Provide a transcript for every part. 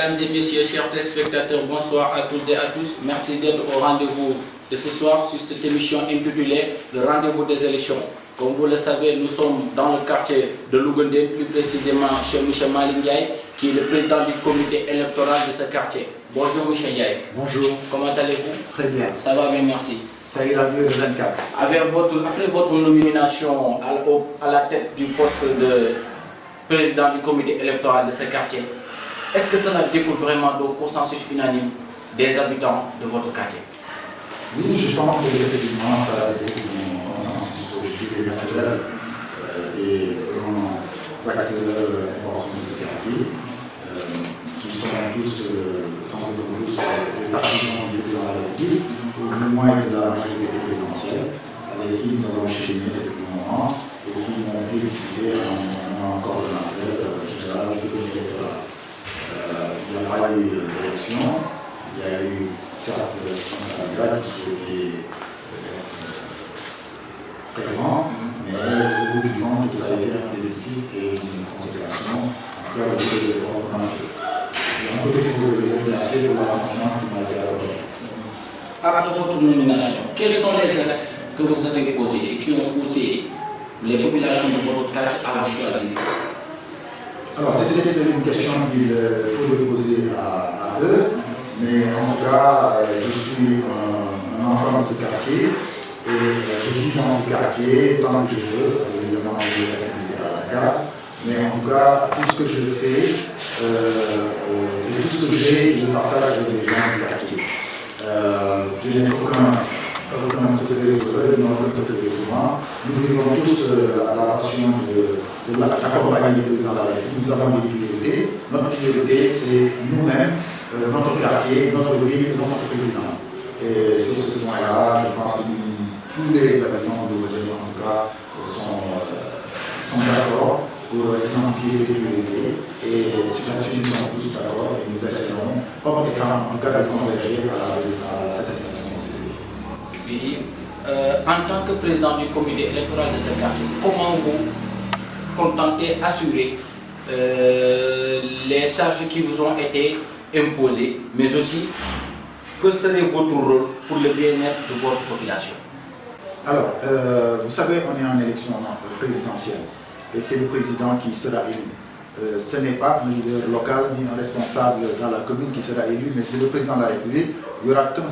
Mesdames et messieurs, chers téléspectateurs, bonsoir à toutes et à tous. Merci d'être au rendez-vous de ce soir sur cette émission intitulée Le rendez-vous des élections. Comme vous le savez, nous sommes dans le quartier de Lougoundé, plus précisément chez M. Malick Ndiaye, qui est le président du comité électoral de ce quartier. Bonjour M. Ndiaye. Bonjour. Comment allez-vous? Très bien. Ça va bien, merci. Ça ira mieux le 24. Après votre nomination à la tête du poste de président du comité électoral de ce quartier, est-ce que cela découle vraiment d'un consensus unanime des habitants de votre quartier? Oui, je pense que effectivement ça découle d'un consensus et naturel des grands acteurs importants de ce quartier, qui sont tous, sans aucun doute, des partisans du président de la République, au moins de la majorité présidentielle, avec qui nous avons enchaîné depuis un moment et qui m'ont félicité en coordonnateur général du comité électoral. Il n'y a pas eu d'élection, il y a eu certes un candidat qui souhaitait présent, mais au bout du compte, ça a été un plébiscite et une consécration, en tout cas, des efforts qu'on a fait. Et on peut vous remercier pour la confiance qui m'a été accordée. Après votre nomination, quels sont les actes que vous avez posés et qui ont poussé les populations de votre quartier à vous choisir? Alors, c'était une question qu'il faut poser à eux, mais en tout cas, je suis un enfant de ce quartier et je vis dans ce quartier tant que je veux, évidemment des activités à Dakar, mais en tout cas, tout ce que je fais et tout ce que j'ai, je le partage avec les gens du quartier. Je n'ai aucun secret pour eux, aucun secret pour moi. Nous vivons tous la passion d'accompagner le président de la République. Nous avons des priorités. Notre priorité, c'est nous-mêmes, notre quartier, notre ville et notre président. Et sur ce point-là, je pense que tous les habitants de Lougoundé, en tout cas, sont d'accord pour identifier ces priorités. Et là-dessus, nous sommes tous d'accord et nous essayons, hommes et femmes, en tout cas, de converger à la satisfaction de ces idées. Oui. En tant que président du comité électoral de ce quartier, comment vous comptez assurer les charges qui vous ont été imposées, mais aussi que serait votre rôle pour le bien-être de votre population? Alors, vous savez, on est en élection présidentielle et c'est le président qui sera élu. Ce n'est pas un leader local ni un responsable dans la commune qui sera élu, mais c'est le président de la République. Il n'y aura qu'un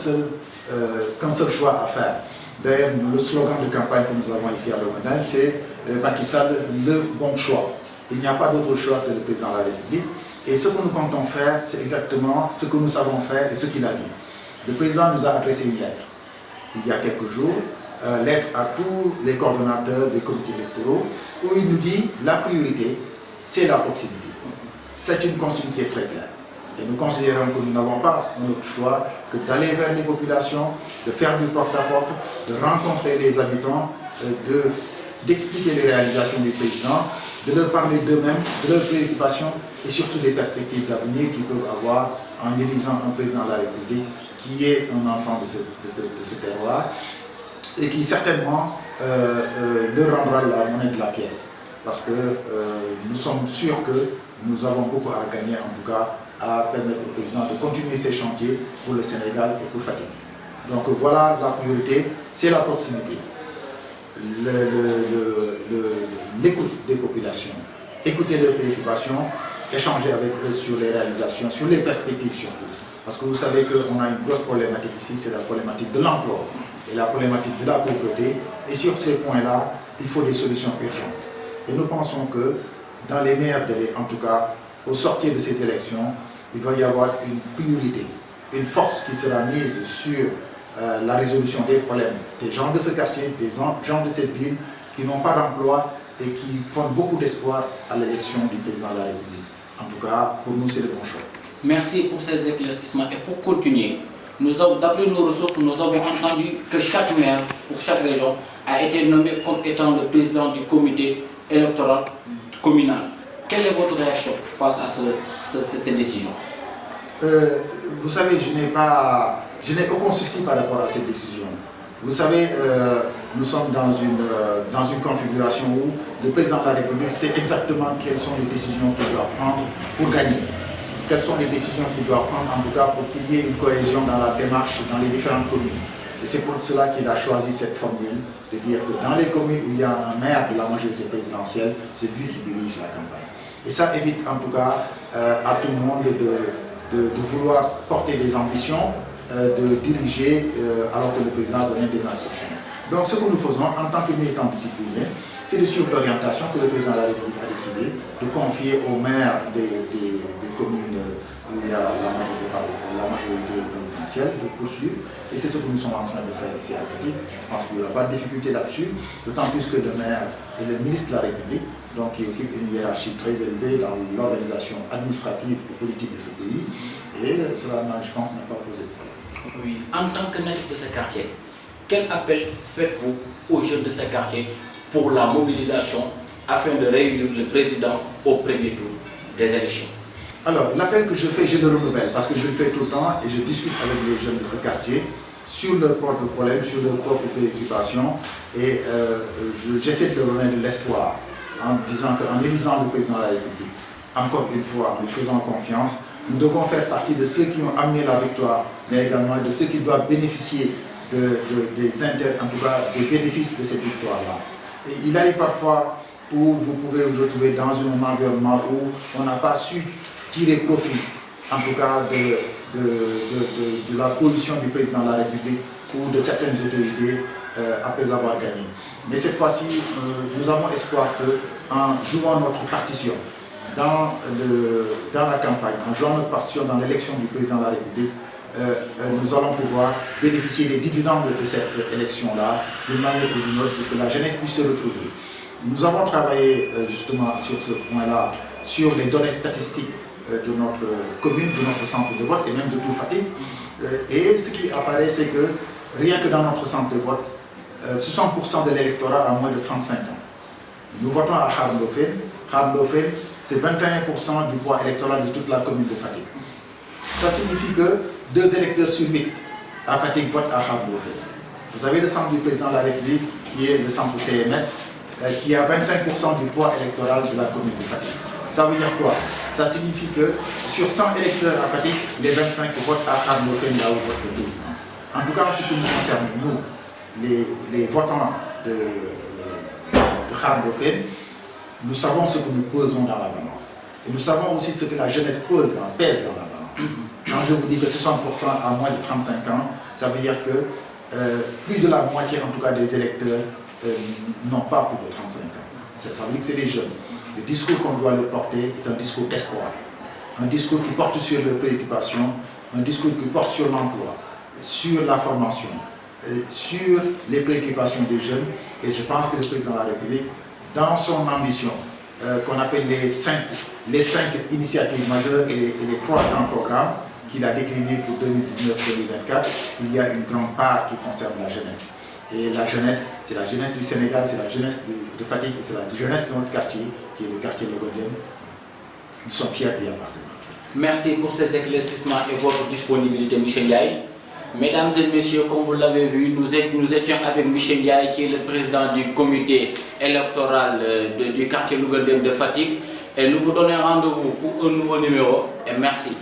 seul choix à faire. D'ailleurs, le slogan de campagne que nous avons ici à Lougoundé, c'est Macky Sall, le bon choix. Il n'y a pas d'autre choix que le président de la République. Et ce que nous comptons faire, c'est exactement ce que nous savons faire et ce qu'il a dit. Le président nous a adressé une lettre il y a quelques jours, lettre à tous les coordonnateurs des comités électoraux, où il nous dit la priorité, c'est la proximité. C'est une consigne qui est très claire. Et nous considérons que nous n'avons pas un autre choix que d'aller vers les populations, de faire du porte-à-porte, de rencontrer les habitants, d'expliquer les réalisations du président, de leur parler d'eux-mêmes, de leurs préoccupations et surtout des perspectives d'avenir qu'ils peuvent avoir en élisant un président de la République qui est un enfant de ce terroir et qui certainement leur rendra la monnaie de la pièce. Parce que nous sommes sûrs que nous avons beaucoup à gagner, en tout cas, à permettre au président de continuer ses chantiers pour le Sénégal et pour Fatick. Donc voilà la priorité, c'est la proximité, l'écoute des populations, écouter leurs préoccupations, échanger avec eux sur les réalisations, sur les perspectives surtout. Parce que vous savez qu'on a une grosse problématique ici, c'est la problématique de l'emploi et la problématique de la pauvreté. Et sur ces points-là, il faut des solutions urgentes. Et nous pensons que dans les meilleurs délais, en tout cas, au sortir de ces élections, il va y avoir une priorité, une force qui sera mise sur la résolution des problèmes des gens de ce quartier, des gens de cette ville qui n'ont pas d'emploi et qui font beaucoup d'espoir à l'élection du président de la République. En tout cas, pour nous, c'est le bon choix. Merci pour ces éclaircissements. Et pour continuer, d'après nos ressources, nous avons entendu que chaque maire pour chaque région a été nommé comme étant le président du comité électoral communal. Quelle est votre réaction face à ces décisions? Vous savez, je n'ai aucun souci par rapport à cette décision. Vous savez, nous sommes dans une configuration où le président de la République sait exactement quelles sont les décisions qu'il doit prendre pour gagner. quelles sont les décisions qu'il doit prendre, en tout cas pour qu'il y ait une cohésion dans la démarche dans les différentes communes. Et c'est pour cela qu'il a choisi cette formule de dire que dans les communes où il y a un maire de la majorité présidentielle, c'est lui qui dirige la campagne. Et ça évite en tout cas à tout le monde de vouloir porter des ambitions, de diriger alors que le président donne des instructions. Donc ce que nous faisons en tant que militants disciplinés, c'est de suivre l'orientation que le président de la République a décidé de confier aux maires des communes où il y a la majorité présidentielle de poursuivre. Et c'est ce que nous sommes en train de faire ici à Fatick. Je pense qu'il n'y aura pas de difficulté là-dessus, d'autant plus que le maire est le ministre de la République, donc qui occupe une hiérarchie très élevée dans l'organisation administrative et politique de ce pays. Et cela, je pense, n'a pas posé de problème. Oui. En tant que natif de ce quartier, quel appel faites-vous aux jeunes de ce quartier pour la mobilisation afin de réunir le président au premier tour des élections? Alors, l'appel que je fais, je le renouvelle parce que je le fais tout le temps et je discute avec les jeunes de ce quartier sur leurs propres problèmes, sur leurs propres préoccupations et j'essaie de leur donner de l'espoir en disant qu'en élisant le président de la République, encore une fois, en lui faisant confiance, nous devons faire partie de ceux qui ont amené la victoire, mais également de ceux qui doivent bénéficier des bénéfices de cette victoire-là. Et il arrive parfois où vous pouvez vous retrouver dans un environnement où on n'a pas su tirer profit, en tout cas de la position du président de la République ou de certaines autorités après avoir gagné. Mais cette fois-ci, nous avons espoir qu'en jouant notre partition dans la campagne, en jouant notre partition dans l'élection du président de la République, nous allons pouvoir bénéficier des dividendes de cette élection-là d'une manière ou d'une autre pour que la jeunesse puisse se retrouver. Nous avons travaillé justement sur ce point-là, sur les données statistiques de notre commune, de notre centre de vote et même de tout Fatick. Et ce qui apparaît, c'est que rien que dans notre centre de vote, 60% de l'électorat a moins de 35 ans. Nous votons à Khar Ndofène. Khar Ndofène, c'est 21% du poids électoral de toute la commune de Fatick. Ça signifie que 2 électeurs sur 8 à Fatick votent à Khar Ndofène. Vous avez le centre du président de la République, qui est le centre TMS, qui a 25% du poids électoral de la commune de Fatick. Ça veut dire quoi? Ça signifie que sur 100 électeurs à Fatick, les 25 votent à Khar Ndofène là où vote le président. En tout cas, en ce qui nous concerne, nous, les votants de Khar Ndofène, nous savons ce que nous pesons dans la balance. Et nous savons aussi ce que la jeunesse pèse dans la balance. Quand je vous dis que 60% à moins de 35 ans, ça veut dire que plus de la moitié en tout cas des électeurs n'ont pas plus de 35 ans. Ça veut dire que c'est les jeunes. Le discours qu'on doit leur porter est un discours d'espoir. Un discours qui porte sur leurs préoccupations, un discours qui porte sur l'emploi, sur la formation, sur les préoccupations des jeunes. Et je pense que le président de la République, dans son ambition, qu'on appelle les 5 initiatives majeures et les 3 grands programmes qu'il a déclinés pour 2019-2024, il y a une grande part qui concerne la jeunesse. Et la jeunesse, c'est la jeunesse du Sénégal, c'est la jeunesse de Fatick et c'est la jeunesse de notre quartier, qui est le quartier Logodem. Nous sommes fiers d'y appartenir. Merci pour ces éclaircissements et votre disponibilité, Michel Ndiaye. Mesdames et messieurs, comme vous l'avez vu, nous étions avec Michel Ndiaye, qui est le président du comité électoral du quartier Logodem de Fatick. Et nous vous donnons rendez-vous pour un nouveau numéro. Et merci.